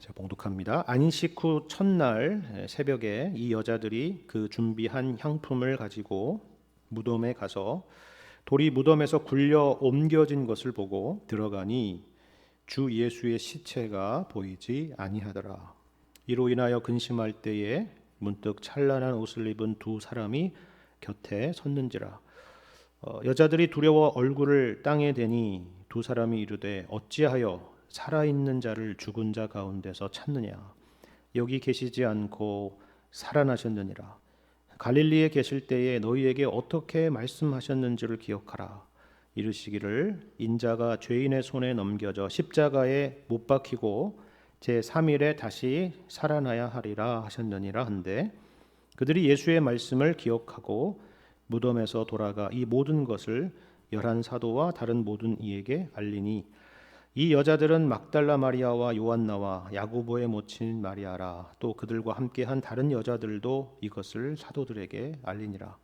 자, 봉독합니다. 안식 후 첫날 새벽에 이 여자들이 그 준비한 향품을 가지고 무덤에 가서 돌이 무덤에서 굴려 옮겨진 것을 보고 들어가니 주 예수의 시체가 보이지 아니하더라. 이로 인하여 근심할 때에 문득 찬란한 옷을 입은 두 사람이 곁에 섰는지라. 여자들이 두려워 얼굴을 땅에 대니 두 사람이 이르되 어찌하여 살아있는 자를 죽은 자 가운데서 찾느냐. 여기 계시지 않고 살아나셨느니라. 갈릴리에 계실 때에 너희에게 어떻게 말씀하셨는지를 기억하라. 이르시기를 인자가 죄인의 손에 넘겨져 십자가에 못 박히고 제3일에 다시 살아나야 하리라 하셨느니라 한데, 그들이 예수의 말씀을 기억하고 무덤에서 돌아가 이 모든 것을 열한 사도와 다른 모든 이에게 알리니, 이 여자들은 막달라 마리아와 요한나와 야고보의 모친 마리아라. 또 그들과 함께한 다른 여자들도 이것을 사도들에게 알리니라.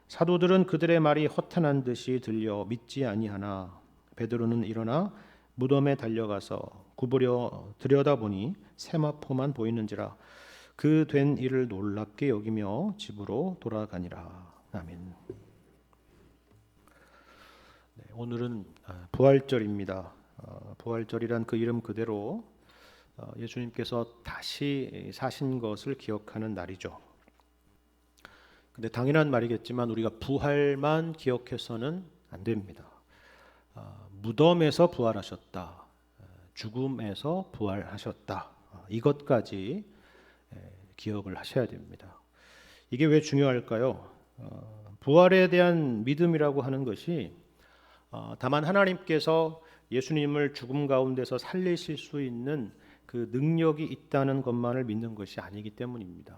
사도들은 그들의 말이 허탄한 듯이 들려 믿지 아니하나 베드로는 일어나 무덤에 달려가서 구부려 들여다보니 세마포만 보이는지라. 그 된 일을 놀랍게 여기며 집으로 돌아가니라. 아멘. 네, 오늘은 부활절입니다. 부활절이란 그 이름 그대로 예수님께서 다시 사신 것을 기억하는 날이죠. 근데 당연한 말이겠지만 우리가 부활만 기억해서는 안 됩니다. 무덤에서 부활하셨다, 죽음에서 부활하셨다, 이것까지 기억을 하셔야 됩니다. 이게 왜 중요할까요? 부활에 대한 믿음이라고 하는 것이 다만 하나님께서 예수님을 죽음 가운데서 살리실 수 있는 그 능력이 있다는 것만을 믿는 것이 아니기 때문입니다.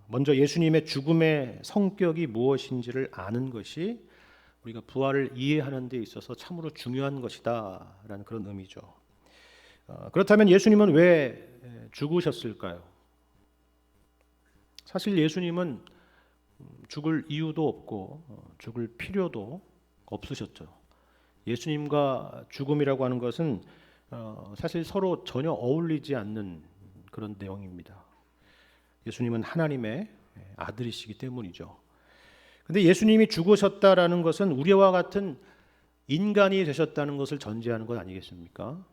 먼저 예수님의 죽음의 성격이 무엇인지를 아는 것이 우리가 부활을 이해하는 데 있어서 참으로 중요한 것이다라는 그런 의미죠. 그렇다면 예수님은 왜 죽으셨을까요? 사실 예수님은 죽을 이유도 없고 죽을 필요도 없으셨죠. 예수님과 죽음이라고 하는 것은 사실 서로 전혀 어울리지 않는 그런 내용입니다. 예수님은 하나님의 아들이시기 때문이죠. 근데 예수님이 죽으셨다라는 것은 우리와 같은 인간이 되셨다는 것을 전제하는 것 아니겠습니까?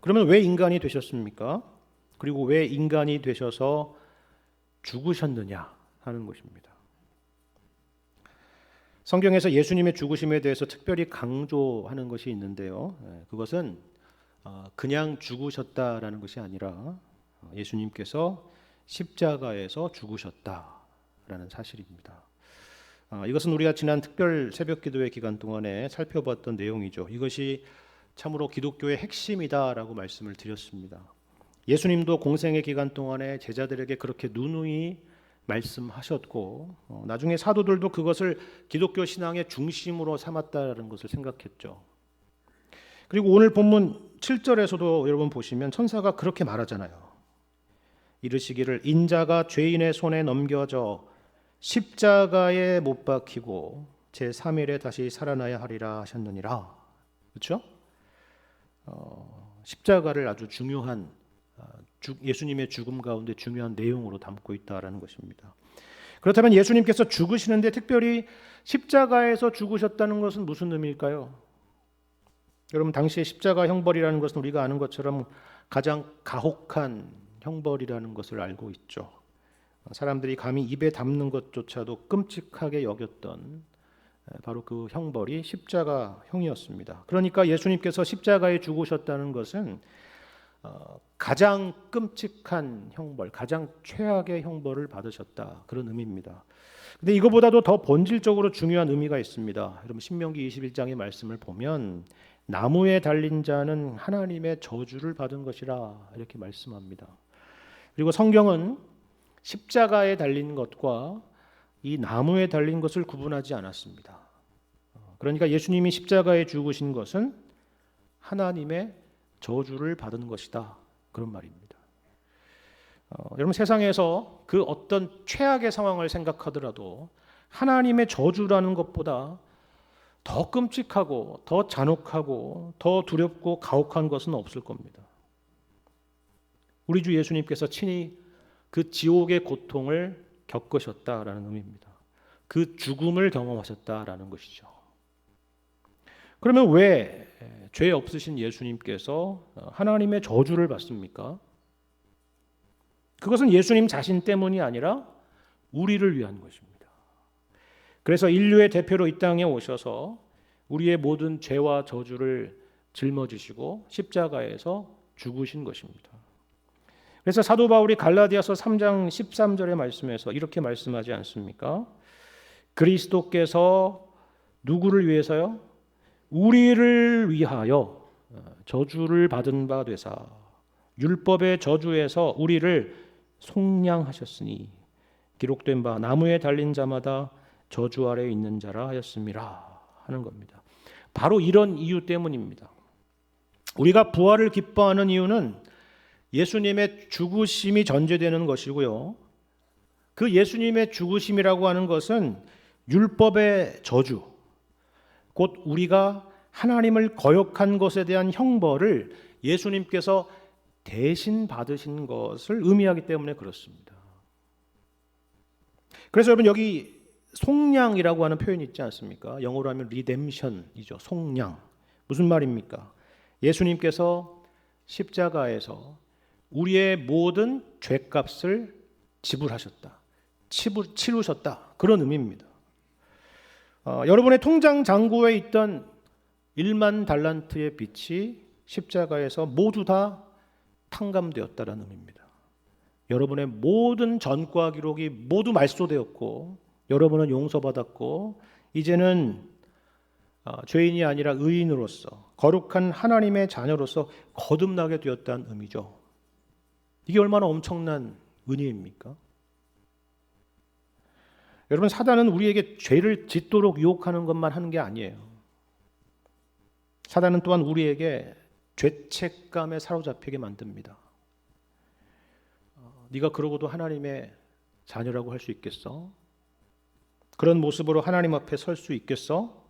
그러면 왜 인간이 되셨습니까? 그리고 왜 인간이 되셔서 죽으셨느냐 하는 것입니다. 성경에서 예수님의 죽으심에 대해서 특별히 강조하는 것이 있는데요. 그것은 그냥 죽으셨다라는 것이 아니라 예수님께서 십자가에서 죽으셨다라는 사실입니다. 이것은 우리가 지난 특별 새벽기도회 기간 동안에 살펴봤던 내용이죠. 이것이 참으로 기독교의 핵심이다라고 말씀을 드렸습니다. 예수님도 공생의 기간 동안에 제자들에게 그렇게 누누이 말씀하셨고 나중에 사도들도 그것을 기독교 신앙의 중심으로 삼았다는 것을 생각했죠. 그리고 오늘 본문 7절에서도 여러분 보시면 천사가 그렇게 말하잖아요. 이르시기를 인자가 죄인의 손에 넘겨져 십자가에 못 박히고 제3일에 다시 살아나야 하리라 하셨느니라. 그렇죠? 십자가를 아주 중요한 예수님의 죽음 가운데 중요한 내용으로 담고 있다라는 것입니다. 그렇다면 예수님께서 죽으시는데 특별히 십자가에서 죽으셨다는 것은 무슨 의미일까요? 여러분, 당시에 십자가 형벌이라는 것은 우리가 아는 것처럼 가장 가혹한 형벌이라는 것을 알고 있죠. 사람들이 감히 입에 담는 것조차도 끔찍하게 여겼던 바로 그 형벌이 십자가형이었습니다. 그러니까 예수님께서 십자가에 죽으셨다는 것은 가장 끔찍한 형벌, 가장 최악의 형벌을 받으셨다, 그런 의미입니다. 근데 이거보다도 더 본질적으로 중요한 의미가 있습니다. 여러분, 신명기 21장의 말씀을 보면 나무에 달린 자는 하나님의 저주를 받은 것이라 이렇게 말씀합니다. 그리고 성경은 십자가에 달린 것과 이 나무에 달린 것을 구분하지 않았습니다. 그러니까 예수님이 십자가에 죽으신 것은 하나님의 저주를 받은 것이다, 그런 말입니다. 여러분, 세상에서 그 어떤 최악의 상황을 생각하더라도 하나님의 저주라는 것보다 더 끔찍하고 더 잔혹하고 더 두렵고 가혹한 것은 없을 겁니다. 우리 주 예수님께서 친히 그 지옥의 고통을 겪으셨다라는 의미입니다. 그 죽음을 경험하셨다라는 것이죠. 그러면 왜 죄 없으신 예수님께서 하나님의 저주를 받습니까? 그것은 예수님 자신 때문이 아니라 우리를 위한 것입니다. 그래서 인류의 대표로 이 땅에 오셔서 우리의 모든 죄와 저주를 짊어지시고 십자가에서 죽으신 것입니다. 그래서 사도 바울이 갈라디아서 3장 13절의 말씀에서 이렇게 말씀하지 않습니까? 그리스도께서 누구를 위해서요? 우리를 위하여 저주를 받은 바 되사 율법의 저주에서 우리를 속량하셨으니 기록된 바 나무에 달린 자마다 저주 아래에 있는 자라 하였음이라 하는 겁니다. 바로 이런 이유 때문입니다. 우리가 부활을 기뻐하는 이유는 예수님의 죽으심이 전제되는 것이고요. 그 예수님의 죽으심이라고 하는 것은 율법의 저주, 곧 우리가 하나님을 거역한 것에 대한 형벌을 예수님께서 대신 받으신 것을 의미하기 때문에 그렇습니다. 그래서 여러분 여기 속량이라고 하는 표현이 있지 않습니까? 영어로 하면 리뎀션이죠. 속량. 무슨 말입니까? 예수님께서 십자가에서 우리의 모든 죄값을 지불하셨다. 치르셨다. 그런 의미입니다. 여러분의 통장 잔고에 있던 1만 달란트의 빚이 십자가에서 모두 다 탕감되었다는 의미입니다. 여러분의 모든 전과 기록이 모두 말소되었고 여러분은 용서받았고 이제는 죄인이 아니라 의인으로서 거룩한 하나님의 자녀로서 거듭나게 되었다는 의미죠. 이게 얼마나 엄청난 은혜입니까? 여러분 사단은 우리에게 죄를 짓도록 유혹하는 것만 하는 게 아니에요. 사단은 또한 우리에게 죄책감에 사로잡히게 만듭니다. 네가 그러고도 하나님의 자녀라고 할 수 있겠어? 그런 모습으로 하나님 앞에 설 수 있겠어?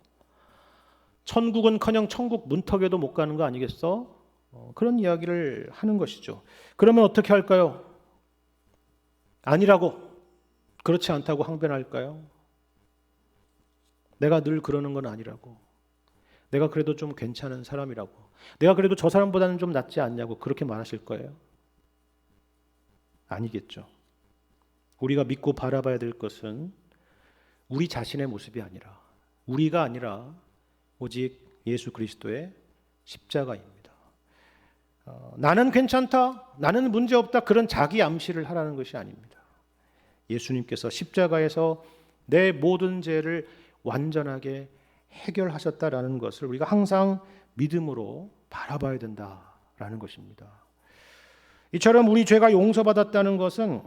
천국은커녕 천국 문턱에도 못 가는 거 아니겠어? 그런 이야기를 하는 것이죠. 그러면 어떻게 할까요? 아니라고, 그렇지 않다고 항변할까요? 내가 늘 그러는 건 아니라고, 내가 그래도 좀 괜찮은 사람이라고, 내가 그래도 저 사람보다는 좀 낫지 않냐고 그렇게 말하실 거예요? 아니겠죠. 우리가 믿고 바라봐야 될 것은 우리 자신의 모습이 아니라, 우리가 아니라 오직 예수 그리스도의 십자가입니다. 나는 괜찮다, 나는 문제없다, 그런 자기 암시를 하라는 것이 아닙니다. 예수님께서 십자가에서 내 모든 죄를 완전하게 해결하셨다라는 것을 우리가 항상 믿음으로 바라봐야 된다라는 것입니다. 이처럼 우리 죄가 용서받았다는 것은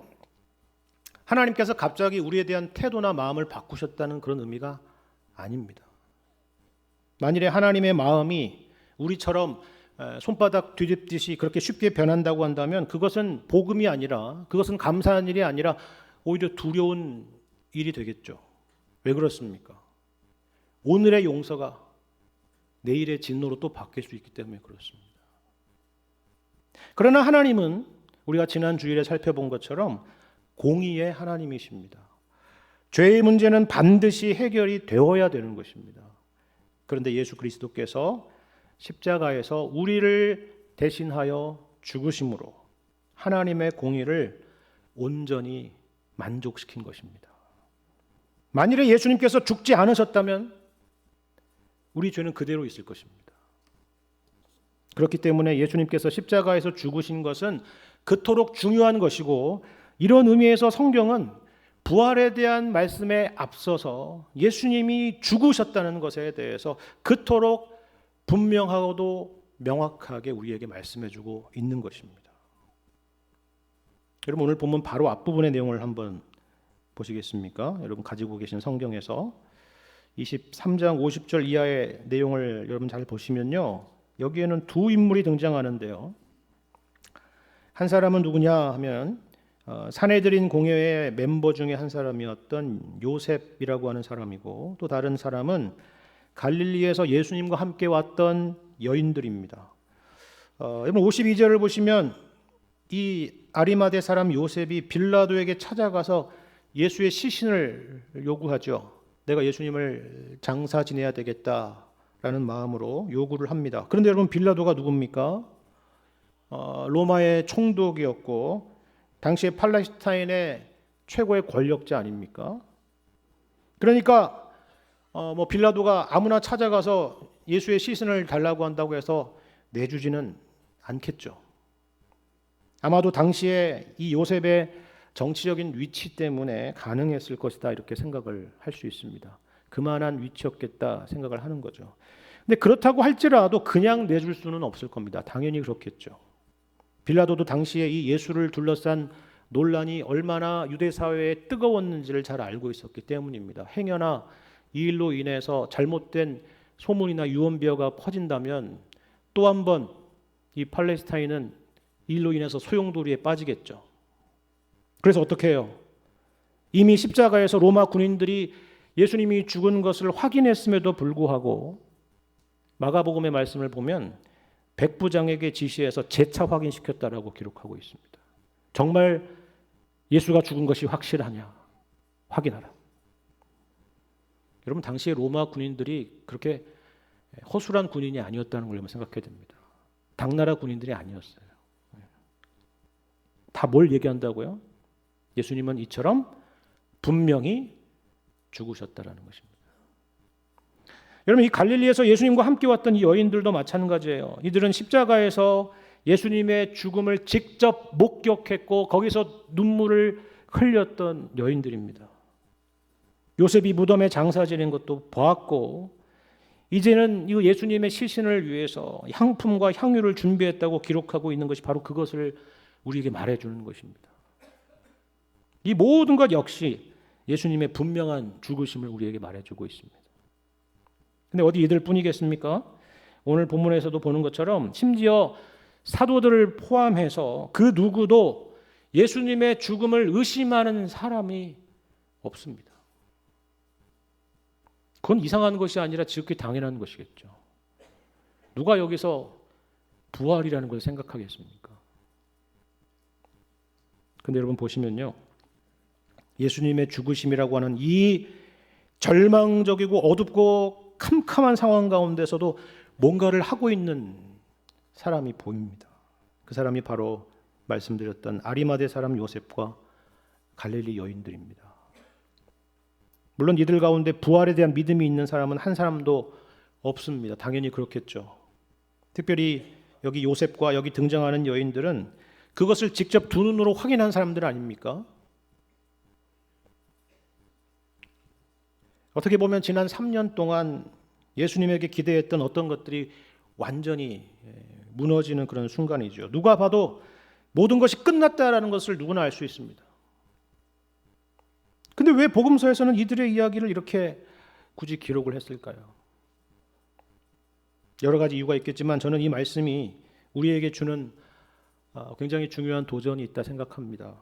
하나님께서 갑자기 우리에 대한 태도나 마음을 바꾸셨다는 그런 의미가 아닙니다. 만일에 하나님의 마음이 우리처럼 손바닥 뒤집듯이 그렇게 쉽게 변한다고 한다면 그것은 복음이 아니라, 그것은 감사한 일이 아니라 오히려 두려운 일이 되겠죠. 왜 그렇습니까? 오늘의 용서가 내일의 진노로 또 바뀔 수 있기 때문에 그렇습니다. 그러나 하나님은 우리가 지난 주일에 살펴본 것처럼 공의의 하나님이십니다. 죄의 문제는 반드시 해결이 되어야 되는 것입니다. 그런데 예수 그리스도께서 십자가에서 우리를 대신하여 죽으심으로 하나님의 공의를 온전히 만족시킨 것입니다. 만일에 예수님께서 죽지 않으셨다면 우리 죄는 그대로 있을 것입니다. 그렇기 때문에 예수님께서 십자가에서 죽으신 것은 그토록 중요한 것이고, 이런 의미에서 성경은 부활에 대한 말씀에 앞서서 예수님이 죽으셨다는 것에 대해서 그토록 분명하고도 명확하게 우리에게 말씀해주고 있는 것입니다. 여러분 오늘 본문 바로 앞부분의 내용을 한번 보시겠습니까? 여러분 가지고 계신 성경에서 23장 50절 이하의 내용을 여러분 잘 보시면요, 여기에는 두 인물이 등장하는데요. 한 사람은 누구냐 하면 산헤드린 공회의 멤버 중에 한 사람이었던 요셉이라고 하는 사람이고, 또 다른 사람은 갈릴리에서 예수님과 함께 왔던 여인들입니다. 여러분 52절을 보시면 이 아리마대 사람 요셉이 빌라도에게 찾아가서 예수의 시신을 요구하죠. 내가 예수님을 장사 지내야 되겠다라는 마음으로 요구를 합니다. 그런데 여러분, 빌라도가 누굽니까? 로마의 총독이었고 당시에 팔레스타인의 최고의 권력자 아닙니까? 그러니까 빌라도가 아무나 찾아가서 예수의 시신을 달라고 한다고 해서 내주지는 않겠죠. 아마도 당시에 이 요셉의 정치적인 위치 때문에 가능했을 것이다, 이렇게 생각을 할 수 있습니다. 그만한 위치였겠다 생각을 하는 거죠. 근데 그렇다고 할지라도 그냥 내줄 수는 없을 겁니다. 당연히 그렇겠죠. 빌라도도 당시에 이 예수를 둘러싼 논란이 얼마나 유대 사회에 뜨거웠는지를 잘 알고 있었기 때문입니다. 행여나 이 일로 인해서 잘못된 소문이나 유언비어가 퍼진다면 또 한 번 이 팔레스타인은 이 일로 인해서 소용돌이에 빠지겠죠. 그래서 어떻게 해요? 이미 십자가에서 로마 군인들이 예수님이 죽은 것을 확인했음에도 불구하고 마가복음의 말씀을 보면 백부장에게 지시해서 재차 확인시켰다라고 기록하고 있습니다. 정말 예수가 죽은 것이 확실하냐? 확인하라. 여러분, 당시에 로마 군인들이 그렇게 허술한 군인이 아니었다는 걸 생각해야 됩니다. 당나라 군인들이 아니었어요. 다 뭘 얘기한다고요? 예수님은 이처럼 분명히 죽으셨다라는 것입니다. 여러분, 이 갈릴리에서 예수님과 함께 왔던 이 여인들도 마찬가지예요. 이들은 십자가에서 예수님의 죽음을 직접 목격했고 거기서 눈물을 흘렸던 여인들입니다. 요셉이 무덤에 장사 지낸 것도 보았고 이제는 이 예수님의 시신을 위해서 향품과 향유를 준비했다고 기록하고 있는 것이 바로 그것을 우리에게 말해주는 것입니다. 이 모든 것 역시 예수님의 분명한 죽으심을 우리에게 말해주고 있습니다. 근데 어디 이들 뿐이겠습니까? 오늘 본문에서도 보는 것처럼 심지어 사도들을 포함해서 그 누구도 예수님의 죽음을 의심하는 사람이 없습니다. 그건 이상한 것이 아니라 지극히 당연한 것이겠죠. 누가 여기서 부활이라는 걸 생각하겠습니까? 근데 여러분 보시면요, 예수님의 죽으심이라고 하는 이 절망적이고 어둡고 캄캄한 상황 가운데서도 뭔가를 하고 있는 사람이 보입니다. 그 사람이 바로 말씀드렸던 아리마대 사람 요셉과 갈릴리 여인들입니다. 물론 이들 가운데 부활에 대한 믿음이 있는 사람은 한 사람도 없습니다. 당연히 그렇겠죠. 특별히 여기 요셉과 여기 등장하는 여인들은 그것을 직접 두 눈으로 확인한 사람들 아닙니까? 어떻게 보면 지난 3년 동안 예수님에게 기대했던 어떤 것들이 완전히 무너지는 그런 순간이죠. 누가 봐도 모든 것이 끝났다라는 것을 누구나 알 수 있습니다. 근데 왜 복음서에서는 이들의 이야기를 이렇게 굳이 기록을 했을까요? 여러 가지 이유가 있겠지만 저는 이 말씀이 우리에게 주는 굉장히 중요한 도전이 있다 생각합니다.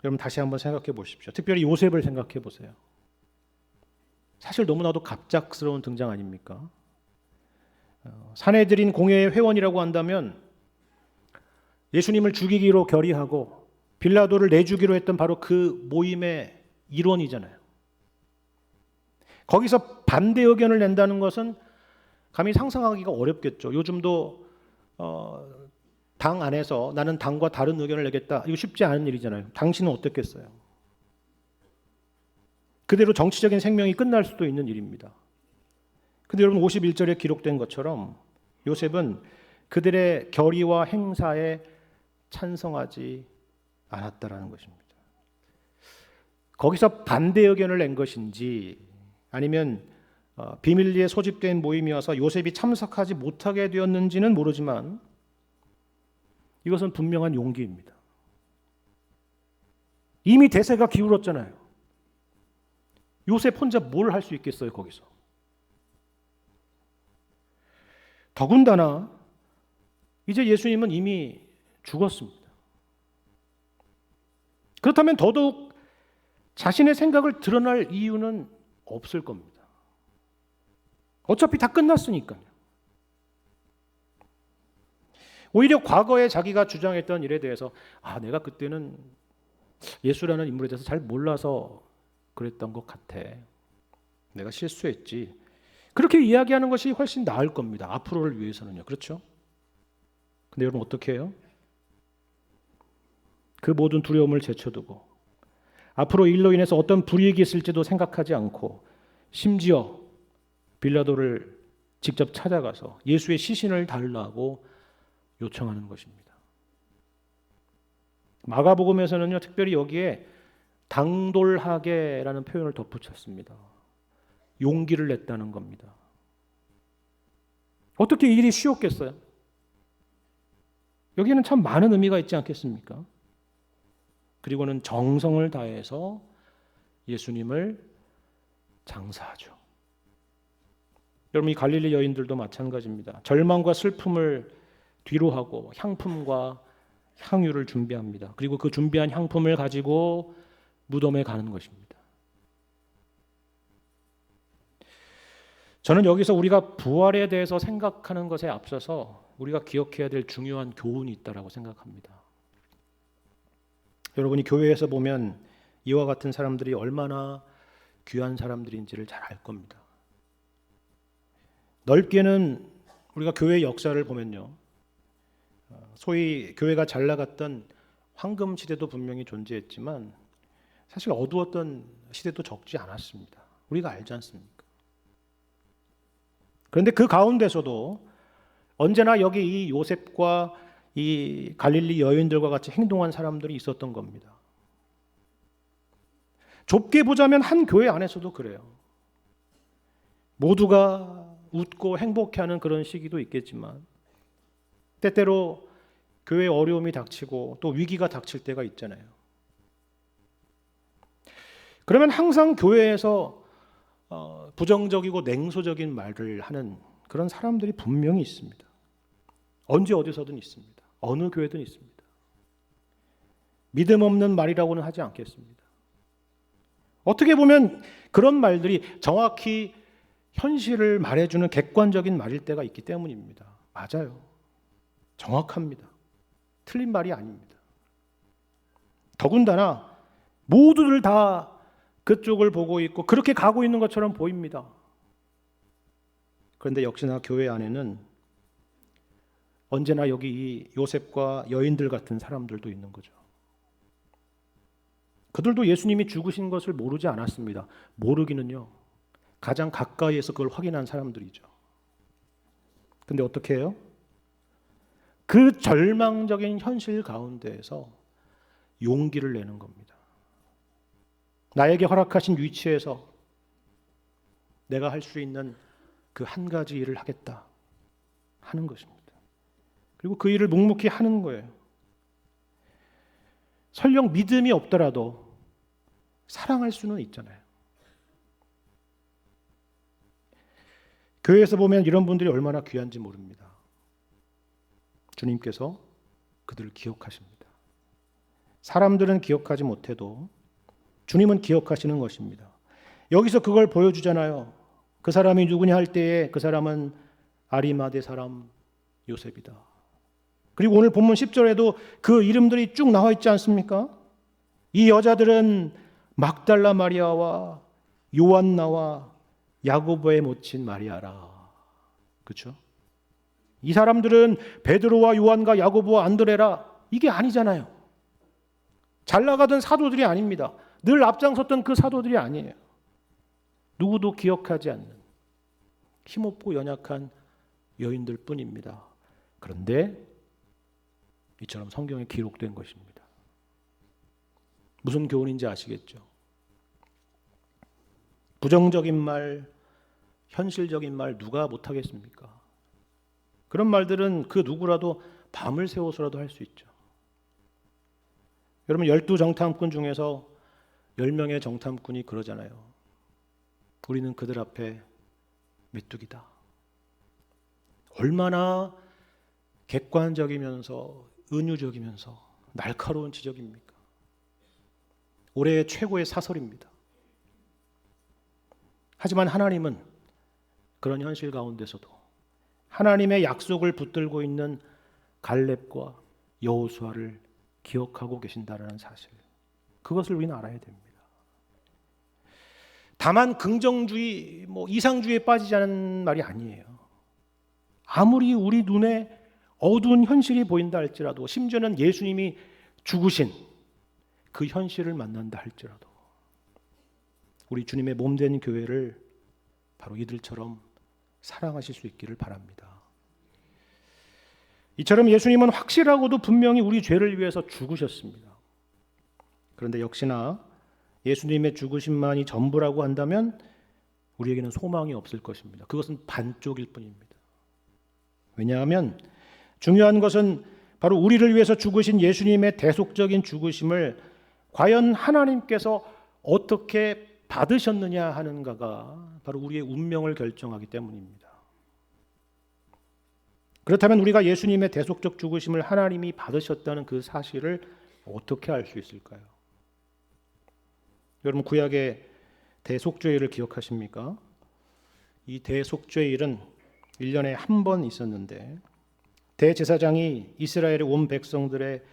여러분 다시 한번 생각해 보십시오. 특별히 요셉을 생각해 보세요. 사실 너무나도 갑작스러운 등장 아닙니까? 사내들인 공회의 회원이라고 한다면 예수님을 죽이기로 결의하고 빌라도를 내주기로 했던 바로 그 모임의 일원이잖아요. 거기서 반대 의견을 낸다는 것은 감히 상상하기가 어렵겠죠. 요즘도 당 안에서 나는 당과 다른 의견을 내겠다, 이거 쉽지 않은 일이잖아요. 당신은 어떻겠어요? 그대로 정치적인 생명이 끝날 수도 있는 일입니다. 근데 여러분 51절에 기록된 것처럼 요셉은 그들의 결의와 행사에 찬성하지 않았다라는 것입니다. 거기서 반대 의견을 낸 것인지 아니면 비밀리에 소집된 모임이어서 요셉이 참석하지 못하게 되었는지는 모르지만 이것은 분명한 용기입니다. 이미 대세가 기울었잖아요. 요셉 혼자 뭘 할 수 있겠어요, 거기서. 더군다나 이제 예수님은 이미 죽었습니다. 그렇다면 더더욱 자신의 생각을 드러날 이유는 없을 겁니다. 어차피 다 끝났으니까요. 오히려 과거에 자기가 주장했던 일에 대해서 내가 그때는 예수라는 인물에 대해서 잘 몰라서 그랬던 것 같아. 내가 실수했지. 그렇게 이야기하는 것이 훨씬 나을 겁니다. 앞으로를 위해서는요. 그렇죠? 근데 여러분 어떻게 해요? 그 모든 두려움을 제쳐두고 앞으로 일로 인해서 어떤 불이익이 있을지도 생각하지 않고 심지어 빌라도를 직접 찾아가서 예수의 시신을 달라고 요청하는 것입니다. 마가복음에서는요, 특별히 여기에 당돌하게라는 표현을 덧붙였습니다. 용기를 냈다는 겁니다. 어떻게 이 일이 쉬웠겠어요? 여기에는 참 많은 의미가 있지 않겠습니까? 그리고는 정성을 다해서 예수님을 장사하죠. 여러분, 이 갈릴리 여인들도 마찬가지입니다. 절망과 슬픔을 뒤로하고 향품과 향유를 준비합니다. 그리고 그 준비한 향품을 가지고 무덤에 가는 것입니다. 저는 여기서 우리가 부활에 대해서 생각하는 것에 앞서서 우리가 기억해야 될 중요한 교훈이 있다고 생각합니다. 여러분이 교회에서 보면 이와 같은 사람들이 얼마나 귀한 사람들인지를 잘 알 겁니다. 넓게는 우리가 교회의 역사를 보면요, 소위 교회가 잘 나갔던 황금 시대도 분명히 존재했지만 사실 어두웠던 시대도 적지 않았습니다. 우리가 알지 않습니까? 그런데 그 가운데서도 언제나 여기 이 요셉과 이 갈릴리 여인들과 같이 행동한 사람들이 있었던 겁니다. 좁게 보자면 한 교회 안에서도 그래요. 모두가 웃고 행복해하는 그런 시기도 있겠지만 때때로 교회에 어려움이 닥치고 또 위기가 닥칠 때가 있잖아요. 그러면 항상 교회에서 부정적이고 냉소적인 말을 하는 그런 사람들이 분명히 있습니다. 언제 어디서든 있습니다. 어느 교회든 있습니다. 믿음 없는 말이라고는 하지 않겠습니다. 어떻게 보면 그런 말들이 정확히 현실을 말해주는 객관적인 말일 때가 있기 때문입니다. 맞아요. 정확합니다. 틀린 말이 아닙니다. 더군다나 모두들 다 그쪽을 보고 있고 그렇게 가고 있는 것처럼 보입니다. 그런데 역시나 교회 안에는 언제나 여기 이 요셉과 여인들 같은 사람들도 있는 거죠. 그들도 예수님이 죽으신 것을 모르지 않았습니다. 모르기는요, 가장 가까이에서 그걸 확인한 사람들이죠. 근데 어떻게 해요? 그 절망적인 현실 가운데에서 용기를 내는 겁니다. 나에게 허락하신 위치에서 내가 할 수 있는 그 한 가지 일을 하겠다 하는 것입니다. 그리고 그 일을 묵묵히 하는 거예요. 설령 믿음이 없더라도 사랑할 수는 있잖아요. 교회에서 보면 이런 분들이 얼마나 귀한지 모릅니다. 주님께서 그들을 기억하십니다. 사람들은 기억하지 못해도 주님은 기억하시는 것입니다. 여기서 그걸 보여주잖아요. 그 사람이 누구냐 할 때에 그 사람은 아리마대 사람 요셉이다. 그리고 오늘 본문 10절에도 그 이름들이 쭉 나와 있지 않습니까? 이 여자들은 막달라 마리아와 요한나와 야고보의 모친 마리아라. 그렇죠? 이 사람들은 베드로와 요한과 야고보와 안드레라. 이게 아니잖아요. 잘 나가던 사도들이 아닙니다. 늘 앞장섰던 그 사도들이 아니에요. 누구도 기억하지 않는 힘없고 연약한 여인들 뿐입니다. 그런데 이처럼 성경에 기록된 것입니다. 무슨 교훈인지 아시겠죠? 부정적인 말, 현실적인 말 누가 못하겠습니까? 그런 말들은 그 누구라도 밤을 새워서라도 할 수 있죠. 여러분 12정탐꾼 중에서 10명의 정탐꾼이 그러잖아요. 우리는 그들 앞에 메뚜기다. 얼마나 객관적이면서 은유적이면서 날카로운 지적입니까? 올해의 최고의 사설입니다. 하지만 하나님은 그런 현실 가운데서도 하나님의 약속을 붙들고 있는 갈렙과 여호수아를 기억하고 계신다라는 사실, 그것을 우리는 알아야 됩니다. 다만 긍정주의, 이상주의에 빠지지 않은 말이 아니에요. 아무리 우리 눈에 어두운 현실이 보인다 할지라도, 심지어는 예수님이 죽으신 그 현실을 만난다 할지라도, 우리 주님의 몸된 교회를 바로 이들처럼 사랑하실 수 있기를 바랍니다. 이처럼 예수님은 확실하고도 분명히 우리 죄를 위해서 죽으셨습니다. 그런데 역시나 예수님의 죽으심만이 전부라고 한다면 우리에게는 소망이 없을 것입니다. 그것은 반쪽일 뿐입니다. 왜냐하면 중요한 것은 바로 우리를 위해서 죽으신 예수님의 대속적인 죽으심을 과연 하나님께서 어떻게 받으셨느냐 하는가가 바로 우리의 운명을 결정하기 때문입니다. 그렇다면 우리가 예수님의 대속적 죽으심을 하나님이 받으셨다는 그 사실을 어떻게 알 수 있을까요? 여러분, 구약의 대속죄일을 기억하십니까? 이 대속죄일은 1년에 한 번 있었는데, 대제사장이 이스라엘의 온 백성들을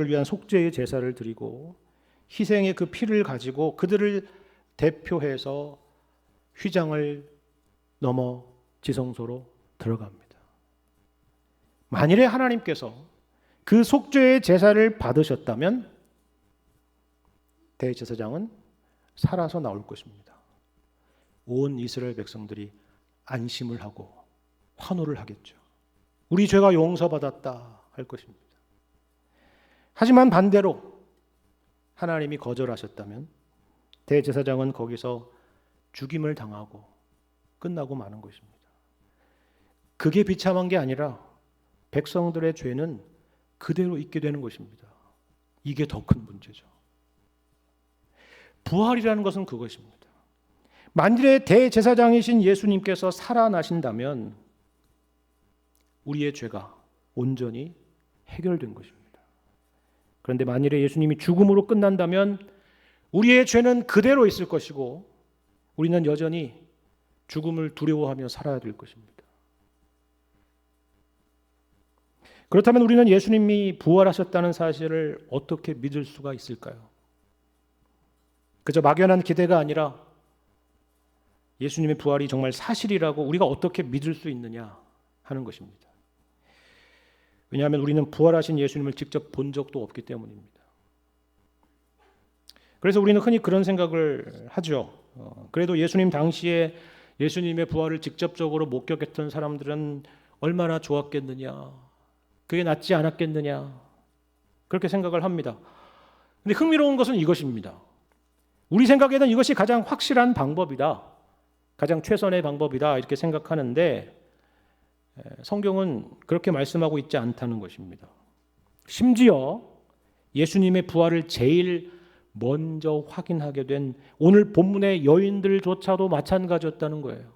위한 속죄의 제사를 드리고 희생의 그 피를 가지고 그들을 대표해서 휘장을 넘어 지성소로 들어갑니다. 만일에 하나님께서 그 속죄의 제사를 받으셨다면 대제사장은 살아서 나올 것입니다. 온 이스라엘 백성들이 안심을 하고 환호를 하겠죠. 우리 죄가 용서받았다 할 것입니다. 하지만 반대로 하나님이 거절하셨다면 대제사장은 거기서 죽임을 당하고 끝나고 마는 것입니다. 그게 비참한 게 아니라 백성들의 죄는 그대로 있게 되는 것입니다. 이게 더 큰 문제죠. 부활이라는 것은 그것입니다. 만일에 대제사장이신 예수님께서 살아나신다면 우리의 죄가 온전히 해결된 것입니다. 그런데 만일에 예수님이 죽음으로 끝난다면 우리의 죄는 그대로 있을 것이고 우리는 여전히 죽음을 두려워하며 살아야 될 것입니다. 그렇다면 우리는 예수님이 부활하셨다는 사실을 어떻게 믿을 수가 있을까요? 그저 막연한 기대가 아니라 예수님의 부활이 정말 사실이라고 우리가 어떻게 믿을 수 있느냐 하는 것입니다. 왜냐하면 우리는 부활하신 예수님을 직접 본 적도 없기 때문입니다. 그래서 우리는 흔히 그런 생각을 하죠. 그래도 예수님 당시에 예수님의 부활을 직접적으로 목격했던 사람들은 얼마나 좋았겠느냐, 그게 낫지 않았겠느냐, 그렇게 생각을 합니다. 그런데 흥미로운 것은 이것입니다. 우리 생각에는 이것이 가장 확실한 방법이다, 가장 최선의 방법이다 이렇게 생각하는데 성경은 그렇게 말씀하고 있지 않다는 것입니다. 심지어 예수님의 부활을 제일 먼저 확인하게 된 오늘 본문의 여인들조차도 마찬가지였다는 거예요.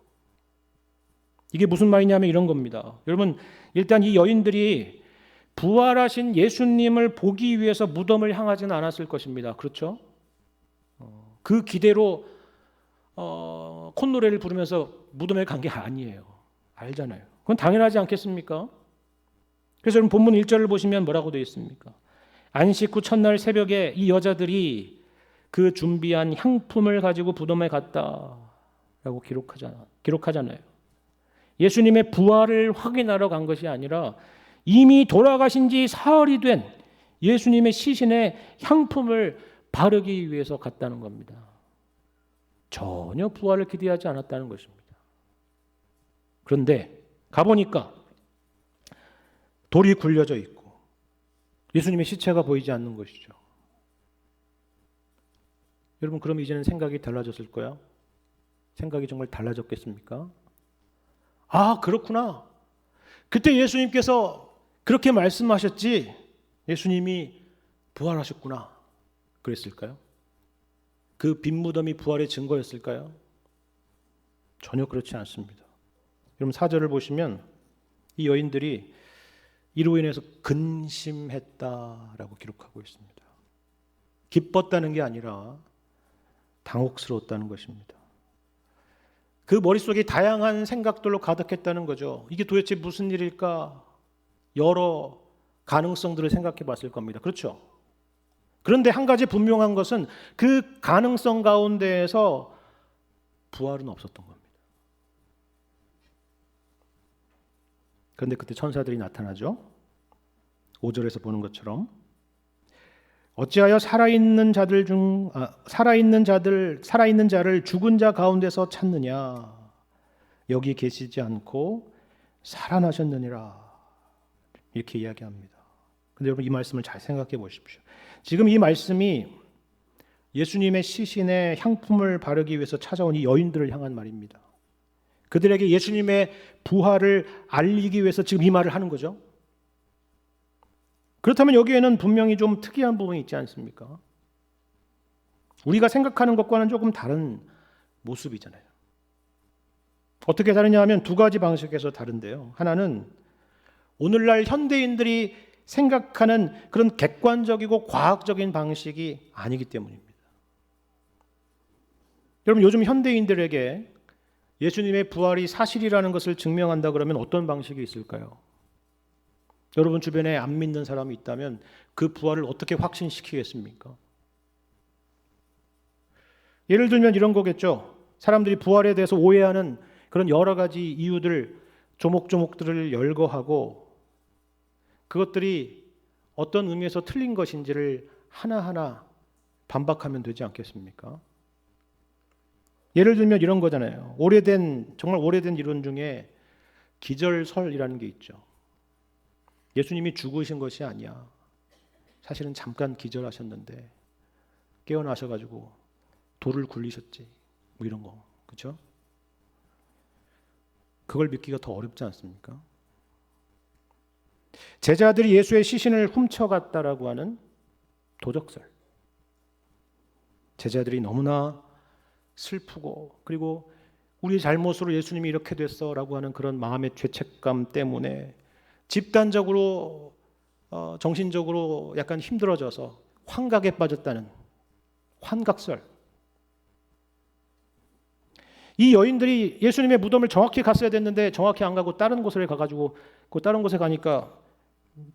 이게 무슨 말이냐면 이런 겁니다. 여러분, 일단 이 여인들이 부활하신 예수님을 보기 위해서 무덤을 향하지는 않았을 것입니다. 그렇죠? 그 기대로 콧노래를 부르면서 무덤에 간 게 아니에요. 알잖아요. 그건 당연하지 않겠습니까? 그래서 여러분 본문 1절을 보시면 뭐라고 되어 있습니까? 안식 후 첫날 새벽에 이 여자들이 그 준비한 향품을 가지고 무덤에 갔다라고 기록하잖아요. 예수님의 부활을 확인하러 간 것이 아니라 이미 돌아가신 지 사흘이 된 예수님의 시신에 향품을 바르기 위해서 갔다는 겁니다. 전혀 부활을 기대하지 않았다는 것입니다. 그런데 가보니까 돌이 굴려져 있고 예수님의 시체가 보이지 않는 것이죠. 여러분, 그럼 이제는 생각이 달라졌을 거야? 생각이 정말 달라졌겠습니까? 아, 그렇구나. 그때 예수님께서 그렇게 말씀하셨지, 예수님이 부활하셨구나, 그랬을까요? 그 빈 무덤이 부활의 증거였을까요? 전혀 그렇지 않습니다. 여러분 4절을 보시면 이 여인들이 이로 인해서 근심했다라고 기록하고 있습니다. 기뻤다는 게 아니라 당혹스러웠다는 것입니다. 그 머릿속에 다양한 생각들로 가득했다는 거죠. 이게 도대체 무슨 일일까? 여러 가능성들을 생각해 봤을 겁니다. 그렇죠? 그런데 한 가지 분명한 것은 그 가능성 가운데에서 부활은 없었던 겁니다. 그런데 그때 천사들이 나타나죠. 5절에서 보는 것처럼 어찌하여 살아있는 자를 죽은 자 가운데서 찾느냐? 여기 계시지 않고 살아나셨느니라. 이렇게 이야기합니다. 근데 여러분 이 말씀을 잘 생각해 보십시오. 지금 이 말씀이 예수님의 시신에 향품을 바르기 위해서 찾아온 이 여인들을 향한 말입니다. 그들에게 예수님의 부활을 알리기 위해서 지금 이 말을 하는 거죠. 그렇다면 여기에는 분명히 좀 특이한 부분이 있지 않습니까? 우리가 생각하는 것과는 조금 다른 모습이잖아요. 어떻게 다르냐 하면 두 가지 방식에서 다른데요. 하나는 오늘날 현대인들이 생각하는 그런 객관적이고 과학적인 방식이 아니기 때문입니다. 여러분 요즘 현대인들에게 예수님의 부활이 사실이라는 것을 증명한다 그러면 어떤 방식이 있을까요? 여러분 주변에 안 믿는 사람이 있다면 그 부활을 어떻게 확신시키겠습니까? 예를 들면 이런 거겠죠. 사람들이 부활에 대해서 오해하는 그런 여러 가지 이유들, 조목조목들을 열거하고 그것들이 어떤 의미에서 틀린 것인지를 하나하나 반박하면 되지 않겠습니까? 예를 들면 이런 거잖아요. 정말 오래된 이론 중에 기절설이라는 게 있죠. 예수님이 죽으신 것이 아니야. 사실은 잠깐 기절하셨는데 깨어나셔가지고 돌을 굴리셨지. 뭐 이런 거, 그렇죠? 그걸 믿기가 더 어렵지 않습니까? 제자들이 예수의 시신을 훔쳐갔다라고 하는 도적설. 제자들이 너무나 슬프고 그리고 우리 잘못으로 예수님이 이렇게 됐어라고 하는 그런 마음의 죄책감 때문에 집단적으로 정신적으로 약간 힘들어져서 환각에 빠졌다는 환각설. 이 여인들이 예수님의 무덤을 정확히 갔어야 됐는데 정확히 안 가고 다른 곳에 가가지고 그 다른 곳에 가니까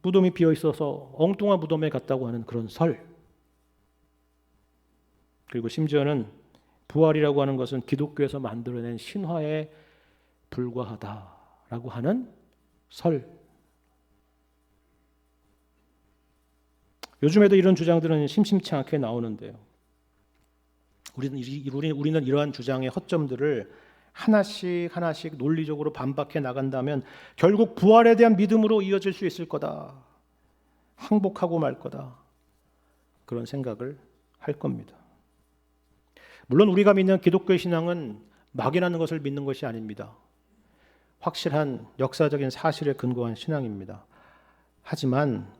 무덤이 비어 있어서 엉뚱한 무덤에 갔다고 하는 그런 설. 그리고 심지어는 부활이라고 하는 것은 기독교에서 만들어낸 신화에 불과하다라고 하는 설. 요즘에도 이런 주장들은 심심치 않게 나오는데요. 우리는 이러한 주장의 허점들을 하나씩 논리적으로 반박해 나간다면 결국 부활에 대한 믿음으로 이어질 수 있을 거다. 항복하고 말 거다. 그런 생각을 할 겁니다. 물론 우리가 믿는 기독교 신앙은 막연한 것을 믿는 것이 아닙니다. 확실한 역사적인 사실에 근거한 신앙입니다. 하지만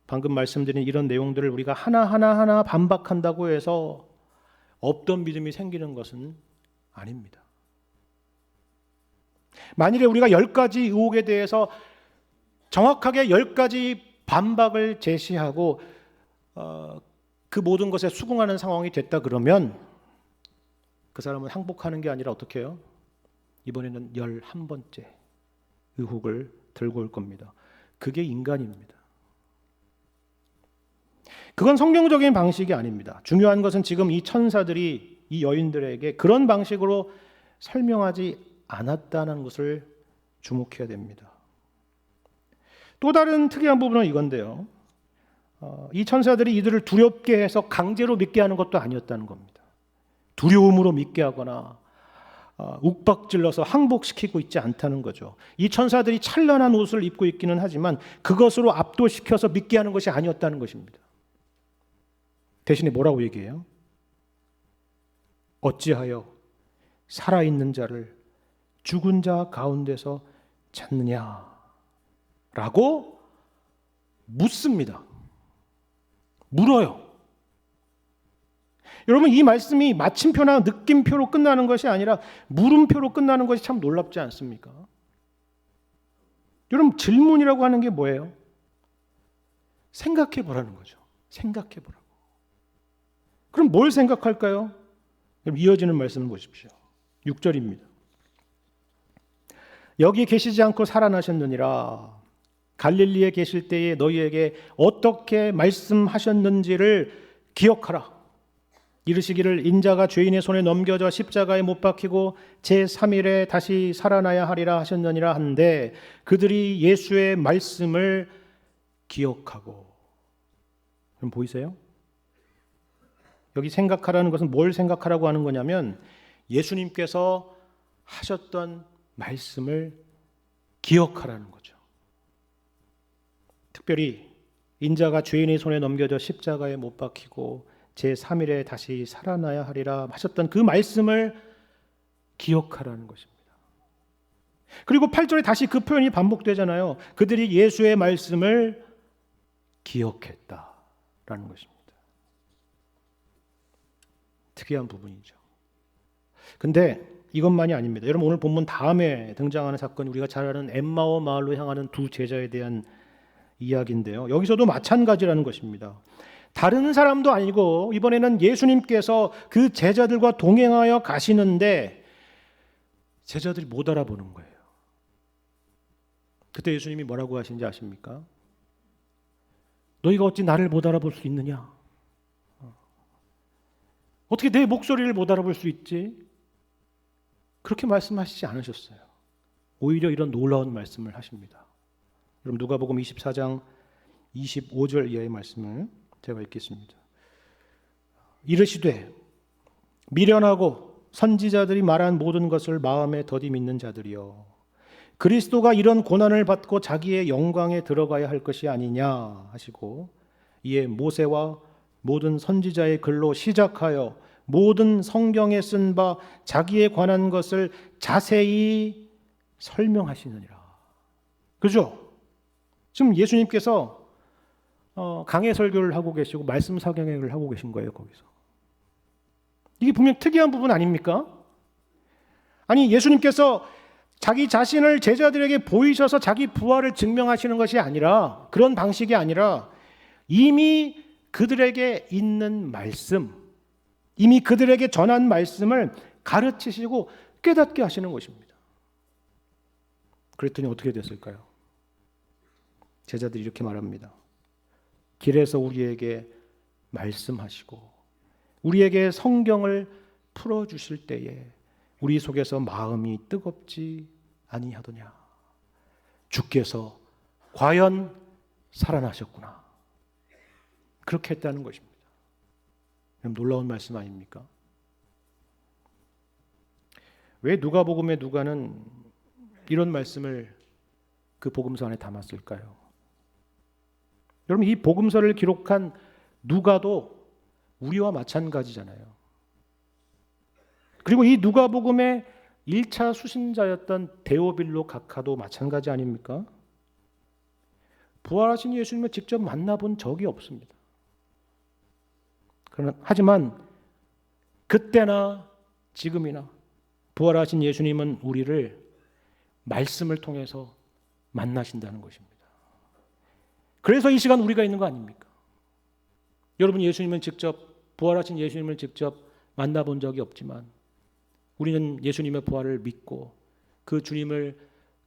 방금 말씀드린 이런 내용들을 우리가 하나하나 반박한다고 해서 없던 믿음이 생기는 것은 아닙니다. 만일에 우리가 10가지 의혹에 대해서 정확하게 10가지 반박을 제시하고 그 모든 것에 수긍하는 상황이 됐다 그러면 그 사람은 항복하는 게 아니라 어떻게 해요? 이번에는 11번째 의혹을 들고 올 겁니다. 그게 인간입니다. 그건 성경적인 방식이 아닙니다. 중요한 것은 지금 이 천사들이 이 여인들에게 그런 방식으로 설명하지 않았다는 것을 주목해야 됩니다. 또 다른 특이한 부분은 이건데요. 이 천사들이 이들을 두렵게 해서 강제로 믿게 하는 것도 아니었다는 겁니다. 두려움으로 믿게 하거나 욱박질러서 항복시키고 있지 않다는 거죠. 이 천사들이 찬란한 옷을 입고 있기는 하지만 그것으로 압도시켜서 믿게 하는 것이 아니었다는 것입니다. 대신에 뭐라고 얘기해요? 어찌하여 살아있는 자를 죽은 자 가운데서 찾느냐? 라고 묻습니다. 물어요. 여러분 이 말씀이 마침표나 느낌표로 끝나는 것이 아니라 물음표로 끝나는 것이 참 놀랍지 않습니까? 여러분 질문이라고 하는 게 뭐예요? 생각해 보라는 거죠. 생각해 보라고. 그럼 뭘 생각할까요? 이어지는 말씀을 보십시오. 6절입니다. 여기 계시지 않고 살아나셨느니라. 갈릴리에 계실 때에 너희에게 어떻게 말씀하셨는지를 기억하라. 이르시기를 인자가 죄인의 손에 넘겨져 십자가에 못 박히고 제3일에 다시 살아나야 하리라 하셨느니라 한데 그들이 예수의 말씀을 기억하고. 그럼 보이세요? 여기 생각하라는 것은 뭘 생각하라고 하는 거냐면 예수님께서 하셨던 말씀을 기억하라는 거죠. 특별히 인자가 죄인의 손에 넘겨져 십자가에 못 박히고 제3일에 다시 살아나야 하리라 하셨던 그 말씀을 기억하라는 것입니다. 그리고 8절에 다시 그 표현이 반복되잖아요. 그들이 예수의 말씀을 기억했다라는 것입니다. 특이한 부분이죠. 근데 이것만이 아닙니다. 여러분 오늘 본문 다음에 등장하는 사건이 우리가 잘 아는 엠마오 마을로 향하는 두 제자에 대한 이야기인데요. 여기서도 마찬가지라는 것입니다. 다른 사람도 아니고 이번에는 예수님께서 그 제자들과 동행하여 가시는데 제자들이 못 알아보는 거예요. 그때 예수님이 뭐라고 하신지 아십니까? 너희가 어찌 나를 못 알아볼 수 있느냐? 어떻게 내 목소리를 못 알아볼 수 있지? 그렇게 말씀하시지 않으셨어요. 오히려 이런 놀라운 말씀을 하십니다. 여러분 누가복음 24장 25절 이하의 말씀을 제가 읽겠습니다. 이르시되 미련하고 선지자들이 말한 모든 것을 마음에 더디 믿는 자들이여 그리스도가 이런 고난을 받고 자기의 영광에 들어가야 할 것이 아니냐 하시고 이에 모세와 모든 선지자의 글로 시작하여 모든 성경에 쓴 바 자기에 관한 것을 자세히 설명하시느니라. 그죠? 지금 예수님께서 강해 설교를 하고 계시고 말씀 사경을 하고 계신 거예요. 거기서 이게 분명 특이한 부분 아닙니까? 아니 예수님께서 자기 자신을 제자들에게 보이셔서 자기 부활을 증명하시는 것이 아니라 그런 방식이 아니라 이미 그들에게 있는 말씀, 이미 그들에게 전한 말씀을 가르치시고 깨닫게 하시는 것입니다. 그랬더니 어떻게 됐을까요? 제자들이 이렇게 말합니다. 길에서 우리에게 말씀하시고 우리에게 성경을 풀어주실 때에 우리 속에서 마음이 뜨겁지 아니하더냐. 주께서 과연 살아나셨구나. 그렇게 했다는 것입니다. 놀라운 말씀 아닙니까? 왜 누가복음의 누가는 이런 말씀을 그 복음서 안에 담았을까요? 여러분 이 복음서를 기록한 누가도 우리와 마찬가지잖아요. 그리고 이 누가복음의 1차 수신자였던 데오빌로 각하도 마찬가지 아닙니까? 부활하신 예수님을 직접 만나본 적이 없습니다. 하지만 그때나 지금이나 부활하신 예수님은 우리를 말씀을 통해서 만나신다는 것입니다. 그래서 이 시간 우리가 있는 거 아닙니까? 여러분 예수님은 직접 부활하신 예수님을 직접 만나본 적이 없지만 우리는 예수님의 부활을 믿고 그 주님을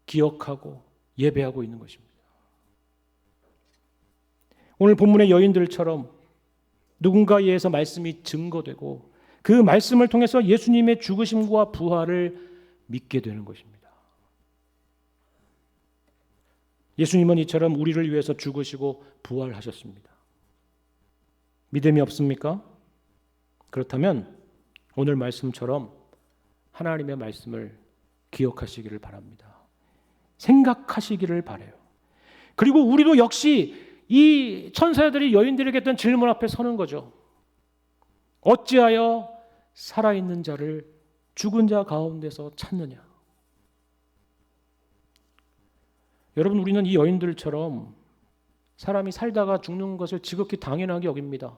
기억하고 예배하고 있는 것입니다. 오늘 본문의 여인들처럼 누군가에 의해서 말씀이 증거되고 그 말씀을 통해서 예수님의 죽으심과 부활을 믿게 되는 것입니다. 예수님은 이처럼 우리를 위해서 죽으시고 부활하셨습니다. 믿음이 없습니까? 그렇다면 오늘 말씀처럼 하나님의 말씀을 기억하시기를 바랍니다. 생각하시기를 바라요. 그리고 우리도 역시 이 천사들이 여인들에게 했던 질문 앞에 서는 거죠. 어찌하여 살아있는 자를 죽은 자 가운데서 찾느냐? 여러분 우리는 이 여인들처럼 사람이 살다가 죽는 것을 지극히 당연하게 여깁니다.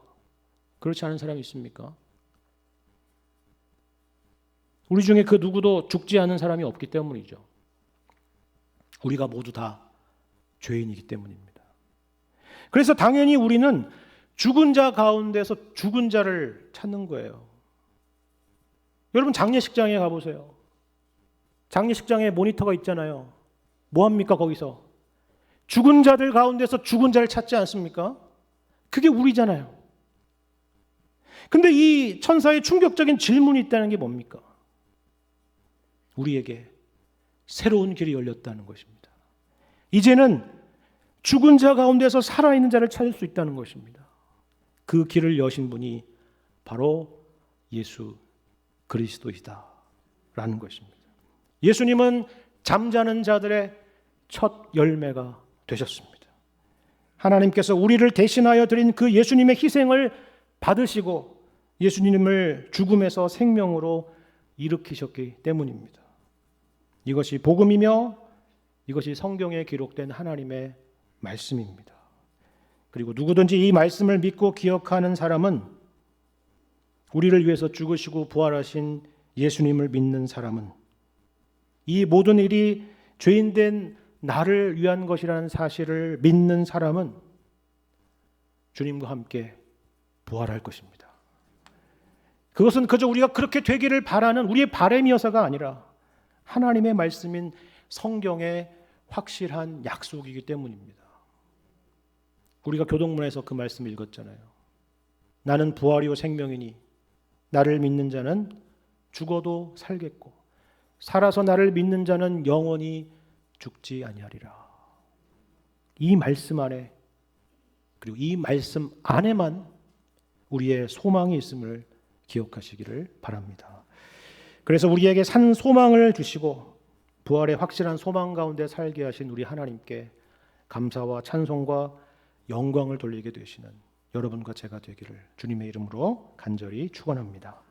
그렇지 않은 사람이 있습니까? 우리 중에 그 누구도 죽지 않은 사람이 없기 때문이죠. 우리가 모두 다 죄인이기 때문입니다. 그래서 당연히 우리는 죽은 자 가운데서 죽은 자를 찾는 거예요. 여러분 장례식장에 가보세요. 장례식장에 모니터가 있잖아요. 뭐 합니까 거기서? 죽은 자들 가운데서 죽은 자를 찾지 않습니까? 그게 우리잖아요. 근데 이 천사의 충격적인 질문이 있다는 게 뭡니까? 우리에게 새로운 길이 열렸다는 것입니다. 이제는 죽은 자 가운데서 살아있는 자를 찾을 수 있다는 것입니다. 그 길을 여신 분이 바로 예수 그리스도이다 라는 것입니다. 예수님은 잠자는 자들의 첫 열매가 되셨습니다. 하나님께서 우리를 대신하여 드린 그 예수님의 희생을 받으시고 예수님을 죽음에서 생명으로 일으키셨기 때문입니다. 이것이 복음이며 이것이 성경에 기록된 하나님의 말씀입니다. 그리고 누구든지 이 말씀을 믿고 기억하는 사람은, 우리를 위해서 죽으시고 부활하신 예수님을 믿는 사람은, 이 모든 일이 죄인된 나를 위한 것이라는 사실을 믿는 사람은 주님과 함께 부활할 것입니다. 그것은 그저 우리가 그렇게 되기를 바라는 우리의 바람이어서가 아니라 하나님의 말씀인 성경의 확실한 약속이기 때문입니다. 우리가 교동문에서 그 말씀을 읽었잖아요. 나는 부활이요 생명이니 나를 믿는 자는 죽어도 살겠고 살아서 나를 믿는 자는 영원히 죽지 아니하리라. 이 말씀 안에, 그리고 이 말씀 안에만 우리의 소망이 있음을 기억하시기를 바랍니다. 그래서 우리에게 산 소망을 주시고 부활의 확실한 소망 가운데 살게 하신 우리 하나님께 감사와 찬송과 영광을 돌리게 되시는 여러분과 제가 되기를 주님의 이름으로 간절히 축원합니다.